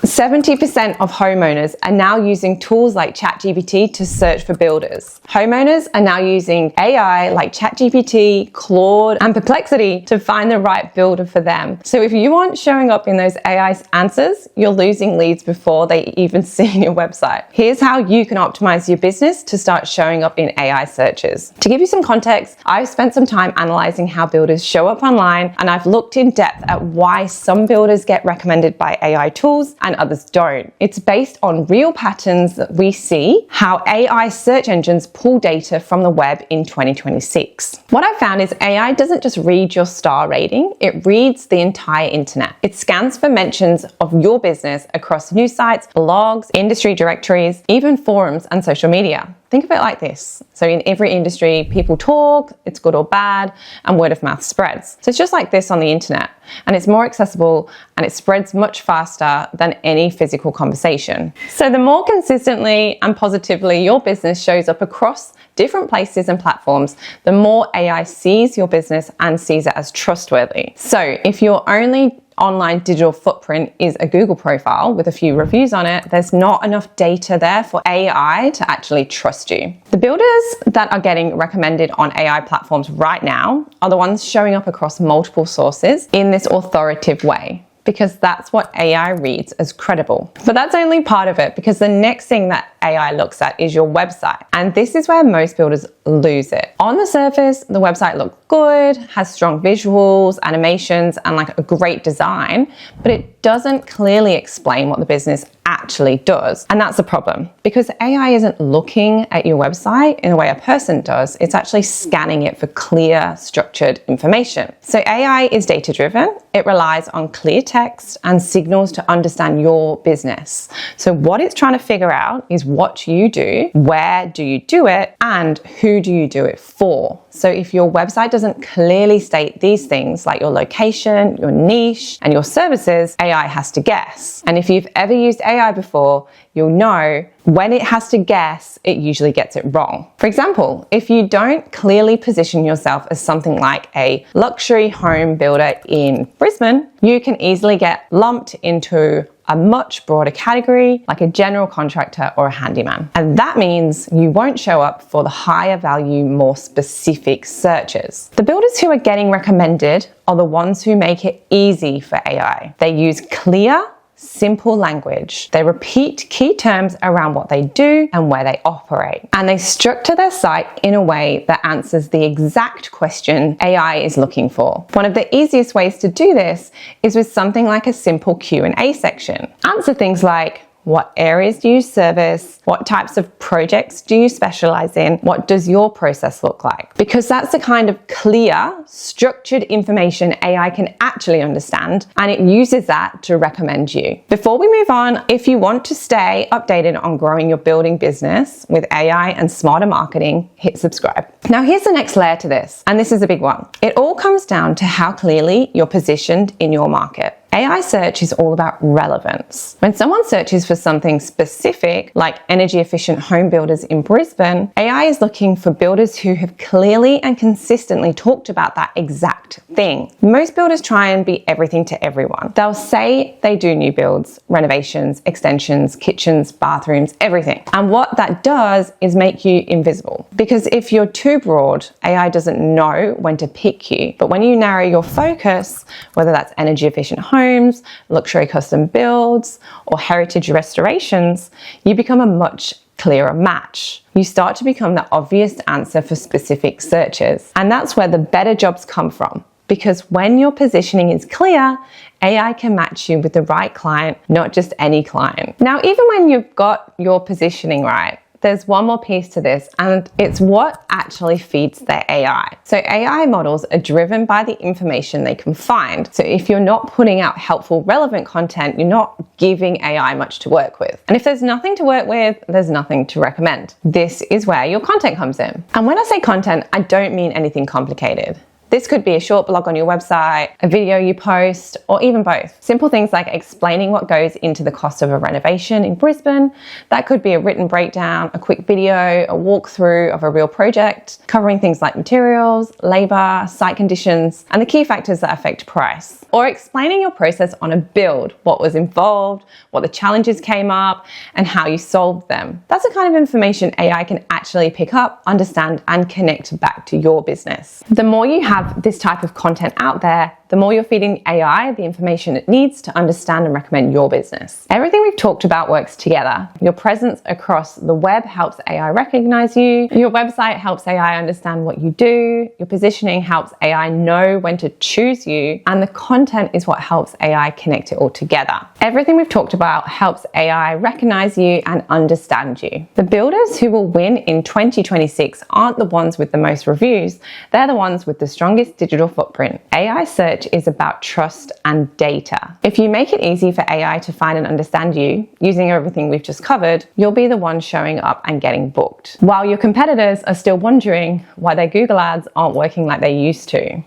70% of homeowners are now using tools like ChatGPT to search for builders. Homeowners are now using AI like ChatGPT, Claude, and Perplexity to find the right builder for them. So if you aren't showing up in those AI answers, you're losing leads before they even see your website. Here's how you can optimize your business to start showing up in AI searches. To give you some context, I've spent some time analyzing how builders show up online, and I've looked in depth at why some builders get recommended by AI tools and others don't. It's based on real patterns that we see how AI search engines pull data from the web in 2026. What I found is AI doesn't just read your star rating, it reads the entire internet. It scans for mentions of your business across news sites, blogs, industry directories, even forums and social media. Think of it like this. So in every industry, people talk, it's good or bad, and word of mouth spreads. So it's just like this on the internet, and it's more accessible and it spreads much faster than any physical conversation. So the more consistently and positively your business shows up across different places and platforms, the more AI sees your business and sees it as trustworthy. So if your only online digital footprint is a Google profile with a few reviews on it, there's not enough data there for AI to actually trust you. The builders that are getting recommended on AI platforms right now are the ones showing up across multiple sources in this authoritative way, because that's what AI reads as credible. But that's only part of it, because the next thing that AI looks at is your website. And this is where most builders lose it. On the surface, the website looks good, has strong visuals, animations, and like a great design, but it doesn't clearly explain what the business actually does. And that's the problem, because AI isn't looking at your website in a way a person does. It's actually scanning it for clear, structured information. So AI is data-driven. It relies on clear text and signals to understand your business. So what it's trying to figure out is what you do, where do you do it, and who do you do it for? So if your website doesn't clearly state these things like your location, your niche, and your services, AI has to guess. And if you've ever used AI before, you'll know when it has to guess, it usually gets it wrong. For example, if you don't clearly position yourself as something like a luxury home builder in Brisbane, you can easily get lumped into a much broader category, like a general contractor or a handyman. And that means you won't show up for the higher value, more specific searches. The builders who are getting recommended are the ones who make it easy for AI. They use clear, simple language. They repeat key terms around what they do and where they operate. And they structure their site in a way that answers the exact question AI is looking for. One of the easiest ways to do this is with something like a simple Q&A section. Answer things like, what areas do you service? What types of projects do you specialize in? What does your process look like? Because that's the kind of clear, structured information AI can actually understand, and it uses that to recommend you. Before we move on, if you want to stay updated on growing your building business with AI and smarter marketing, hit subscribe. Now here's the next layer to this, and this is a big one. It all comes down to how clearly you're positioned in your market. AI search is all about relevance. When someone searches for something specific, like energy efficient home builders in Brisbane, AI is looking for builders who have clearly and consistently talked about that exact thing. Most builders try and be everything to everyone. They'll say they do new builds, renovations, extensions, kitchens, bathrooms, everything. And what that does is make you invisible. Because if you're too broad, AI doesn't know when to pick you. But when you narrow your focus, whether that's energy efficient homes, luxury custom builds, or heritage restorations, you become a much clearer match. You start to become the obvious answer for specific searches. And that's where the better jobs come from. Because when your positioning is clear, AI can match you with the right client, not just any client. Now, even when you've got your positioning right, there's one more piece to this, and it's what actually feeds their AI. So AI models are driven by the information they can find. So if you're not putting out helpful, relevant content, you're not giving AI much to work with. And if there's nothing to work with, there's nothing to recommend. This is where your content comes in. And when I say content, I don't mean anything complicated. This could be a short blog on your website, a video you post, or even both. Simple things like explaining what goes into the cost of a renovation in Brisbane. That could be a written breakdown, a quick video, a walkthrough of a real project, covering things like materials, labor, site conditions, and the key factors that affect price. Or explaining your process on a build, what was involved, what the challenges came up, and how you solved them. That's the kind of information AI can actually pick up, understand, and connect back to your business. The more you have this type of content out there, the more you're feeding AI the information it needs to understand and recommend your business. Everything we've talked about works together. Your presence across the web helps AI recognize you. Your website helps AI understand what you do. Your positioning helps AI know when to choose you. And the content is what helps AI connect it all together. Everything we've talked about helps AI recognize you and understand you. The builders who will win in 2026 aren't the ones with the most reviews. They're the ones with the strongest digital footprint. AI search is about trust and data. If you make it easy for AI to find and understand you, using everything we've just covered, you'll be the one showing up and getting booked, while your competitors are still wondering why their Google ads aren't working like they used to.